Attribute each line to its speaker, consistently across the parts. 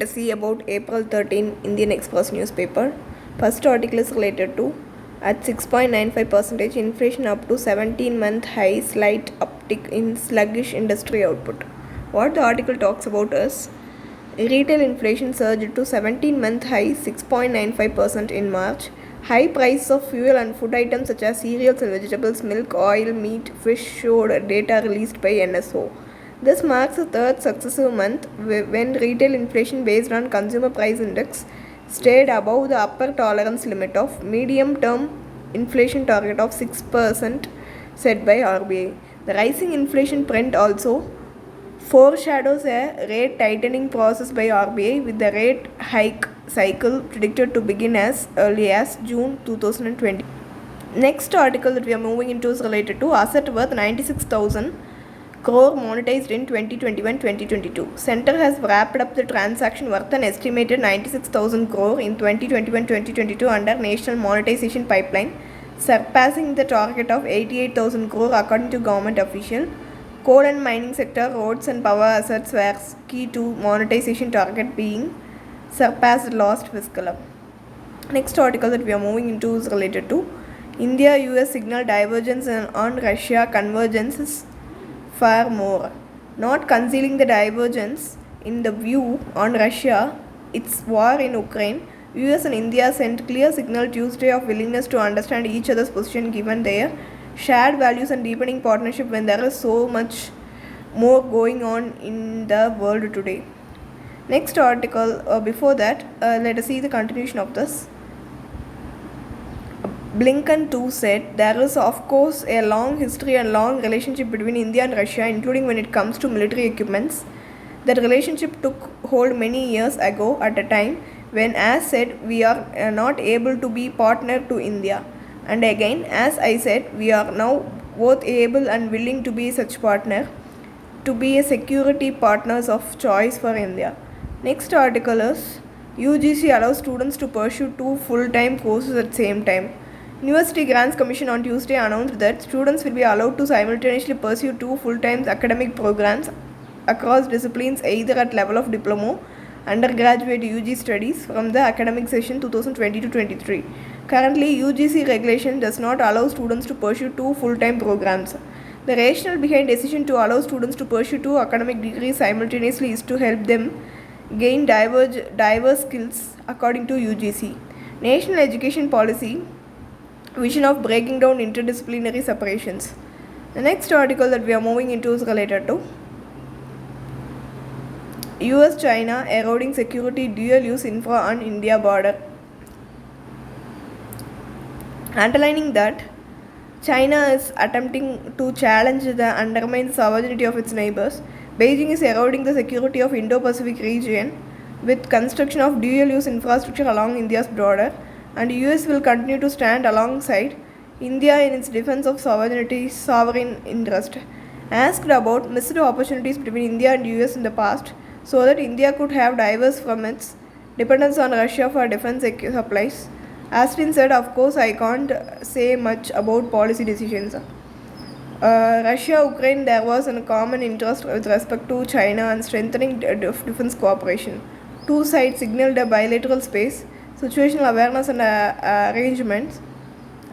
Speaker 1: See about April 13 Indian Express newspaper. First article is related to at 6.95% inflation up to 17-month high, slight uptick in sluggish industry output. What the article talks about is retail inflation surged to 17-month high 6.95% in March. High prices of fuel and food items such as cereals and vegetables, milk, oil, meat, fish showed data released by NSO. This marks the third successive month when retail inflation based on consumer price index stayed above the upper tolerance limit of medium-term inflation target of 6% set by RBI. The rising inflation trend also foreshadows a rate tightening process by RBI with the rate hike cycle predicted to begin as early as June 2020. Next article that we are moving into is related to asset worth 96,000 crore monetized in 2021-2022. Center has wrapped up the transaction worth an estimated 96,000 crore in 2021-2022 under national monetization pipeline, surpassing the target of 88,000 crore according to government official. Coal and mining sector, roads and power assets were key to monetization target being surpassed last fiscal year. Next article that we are moving into is related to India-US signal divergence on Russia convergences far more. Not concealing the divergence in the view on Russia, its war in Ukraine, US and India sent clear signal Tuesday of willingness to understand each other's position given their shared values and deepening partnership when there is so much more going on in the world today. Next article, before that, let us see the continuation of this. Blinken too said there is of course a long history and long relationship between India and Russia, including when it comes to military equipments. That relationship took hold many years ago at a time when, as said, we are not able to be partner to India. And again, as I said, we are now both able and willing to be such partner, to be a security partners of choice for India. Next article is UGC allows students to pursue 2 full-time courses at same time. University Grants Commission on Tuesday announced that students will be allowed to simultaneously pursue 2 full-time academic programs across disciplines either at level of diploma, undergraduate UG studies from the academic session 2020-23. Currently, UGC regulation does not allow students to pursue 2 full-time programs. The rationale behind decision to allow students to pursue 2 academic degrees simultaneously is to help them gain diverse skills according to UGC. National Education Policy vision of breaking down interdisciplinary separations. The next article that we are moving into is related to US-China eroding security dual-use infra on India border. Underlining that China is attempting to challenge the undermine sovereignty of its neighbors, Beijing is eroding the security of Indo-Pacific region with construction of dual-use infrastructure along India's border, and US will continue to stand alongside India in its defense of sovereign interest. Asked about missed opportunities between India and US in the past so that India could have diverse from its dependence on Russia for defense supplies, Austin said, of course, I can't say much about policy decisions. Russia-Ukraine, there was a common interest with respect to China and strengthening defense cooperation. Two sides signaled a bilateral space, situational awareness and arrangements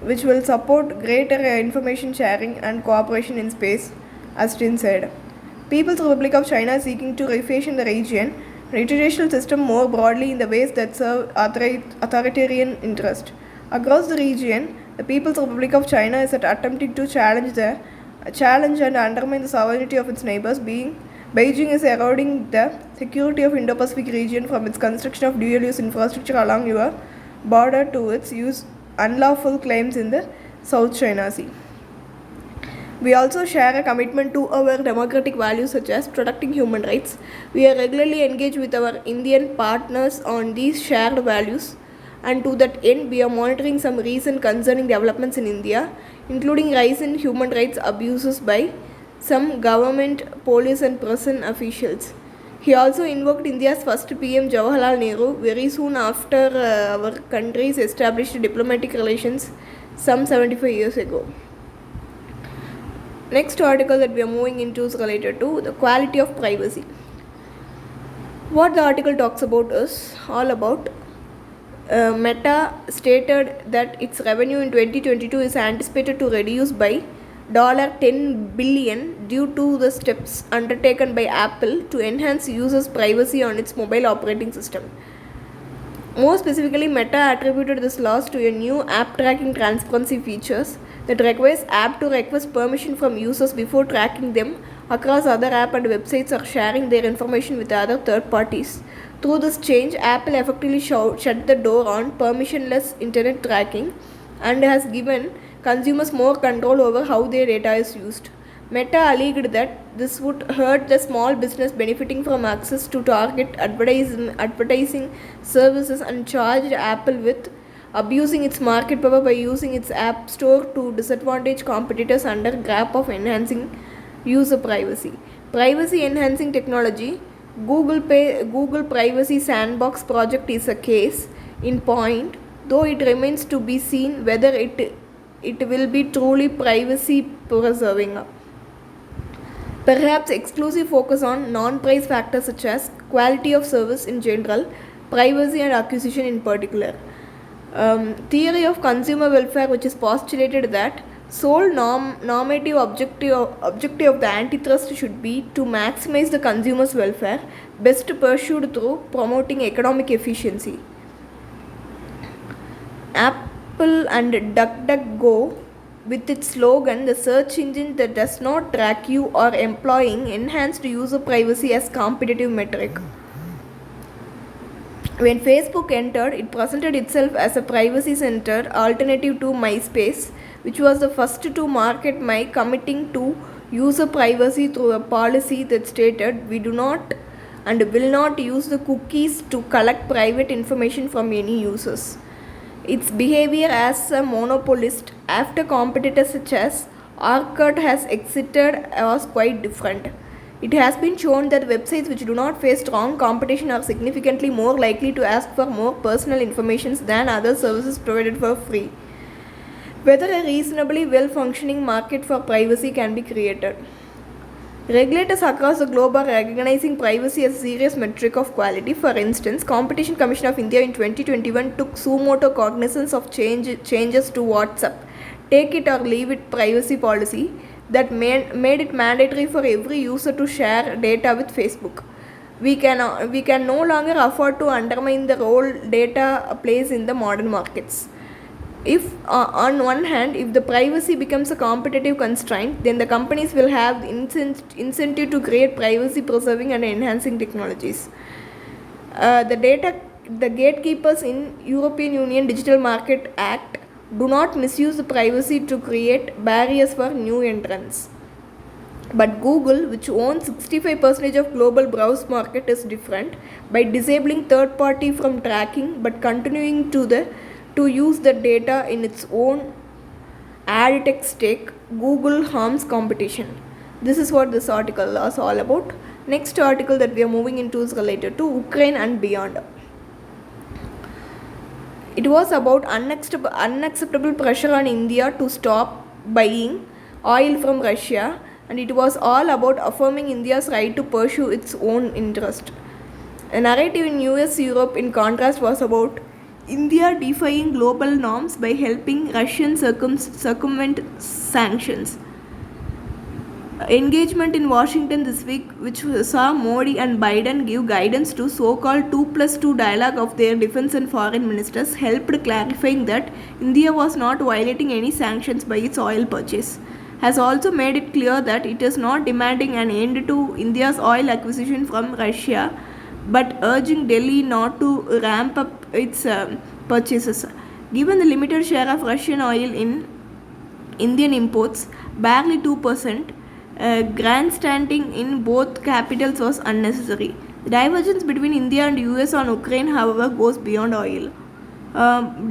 Speaker 1: which will support greater information sharing and cooperation in space, Austin said. People's Republic of China is seeking to refashion the region and international system more broadly in the ways that serve authoritarian interest. Across the region, the People's Republic of China is attempting to challenge and undermine the sovereignty of its neighbors. Beijing is eroding the security of Indo-Pacific region from its construction of dual-use infrastructure along your border to its unlawful claims in the South China Sea. We also share a commitment to our democratic values such as protecting human rights. We are regularly engaged with our Indian partners on these shared values, and to that end we are monitoring some recent concerning developments in India, including rise in human rights abuses by some government, police and prison officials. He also invoked India's first PM Jawaharlal Nehru very soon after our countries established diplomatic relations some 75 years ago. Next article that we are moving into is related to the quality of privacy. What the article talks about is all about Meta stated that its revenue in 2022 is anticipated to reduce by $10 billion due to the steps undertaken by Apple to enhance users' privacy on its mobile operating system. More specifically, Meta attributed this loss to a new app tracking transparency features that requires app to request permission from users before tracking them across other app and websites or sharing their information with other third parties. Through this change, Apple effectively shut the door on permissionless internet tracking and has given consumers more control over how their data is used. Meta alleged that this would hurt the small business benefiting from access to target advertising services and charged Apple with abusing its market power by using its app store to disadvantage competitors under grab of enhancing user privacy. Privacy enhancing technology. Google Privacy Sandbox project is a case in point, though it remains to be seen whether it will be truly privacy preserving. Perhaps exclusive focus on non-price factors such as quality of service in general, privacy and acquisition in particular. Theory of consumer welfare, which is postulated that sole normative objective of the antitrust should be to maximize the consumer's welfare, best pursued through promoting economic efficiency. Apple and DuckDuckGo, with its slogan, the search engine that does not track you or employing enhanced user privacy as competitive metric. When Facebook entered, it presented itself as a privacy-centered alternative to MySpace, which was the first to market by committing to user privacy through a policy that stated, "We do not and will not use the cookies to collect private information from any users." Its behavior as a monopolist after competitors such as Orkut has exited was quite different. It has been shown that websites which do not face strong competition are significantly more likely to ask for more personal information than other services provided for free. Whether a reasonably well-functioning market for privacy can be created. Regulators across the globe are recognizing privacy as a serious metric of quality. For instance, Competition Commission of India in 2021 took suo cognizance of changes to WhatsApp take it or leave it privacy policy that made it mandatory for every user to share data with Facebook. We can no longer afford to undermine the role data plays in the modern markets. If on one hand, if the privacy becomes a competitive constraint, then the companies will have the incentive to create privacy preserving and enhancing technologies. The gatekeepers in European Union Digital Market Act do not misuse the privacy to create barriers for new entrants. But Google, which owns 65% of global browse market, is different. By disabling third party from tracking but continuing to use the data in its own ad tech stake, Google harms competition. This is what this article is all about. Next article that we are moving into is related to Ukraine and beyond. It was about unacceptable pressure on India to stop buying oil from Russia, and it was all about affirming India's right to pursue its own interest. A narrative in US Europe, in contrast, was about India defying global norms by helping Russian circumvent sanctions. Engagement in Washington this week, which saw Modi and Biden give guidance to so-called 2+2 dialogue of their defense and foreign ministers, helped clarifying that India was not violating any sanctions by its oil purchase. Has also made it clear that it is not demanding an end to India's oil acquisition from Russia, but urging Delhi not to ramp up its purchases. Given the limited share of Russian oil in Indian imports, barely 2%, grandstanding in both capitals was unnecessary. The divergence between India and US on Ukraine, however, goes beyond oil.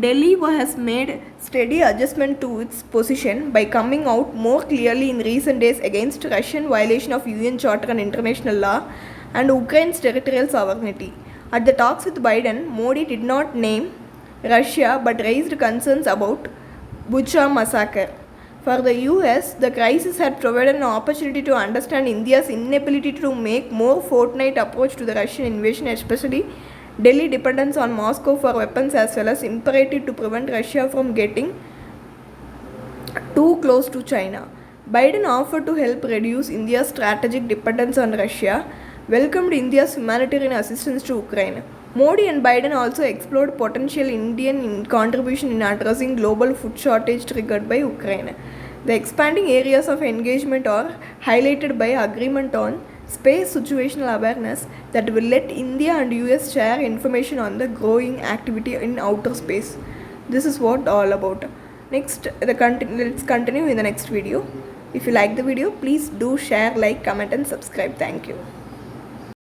Speaker 1: Delhi has made steady adjustment to its position by coming out more clearly in recent days against Russian violation of UN Charter and international law and Ukraine's territorial sovereignty. At the talks with Biden, Modi did not name Russia but raised concerns about Bucha massacre. For the US, the crisis had provided an opportunity to understand India's inability to make more forthright approach to the Russian invasion, especially Delhi dependence on Moscow for weapons, as well as imperative to prevent Russia from getting too close to China. Biden offered to help reduce India's strategic dependence on Russia, welcomed India's humanitarian assistance to Ukraine. Modi and Biden also explored potential Indian contribution in addressing global food shortage triggered by Ukraine. The expanding areas of engagement are highlighted by agreement on space situational awareness that will let India and US share information on the growing activity in outer space. This is what all about. Let's continue in the next video. If you like the video, please do share, like, comment and subscribe. Thank you.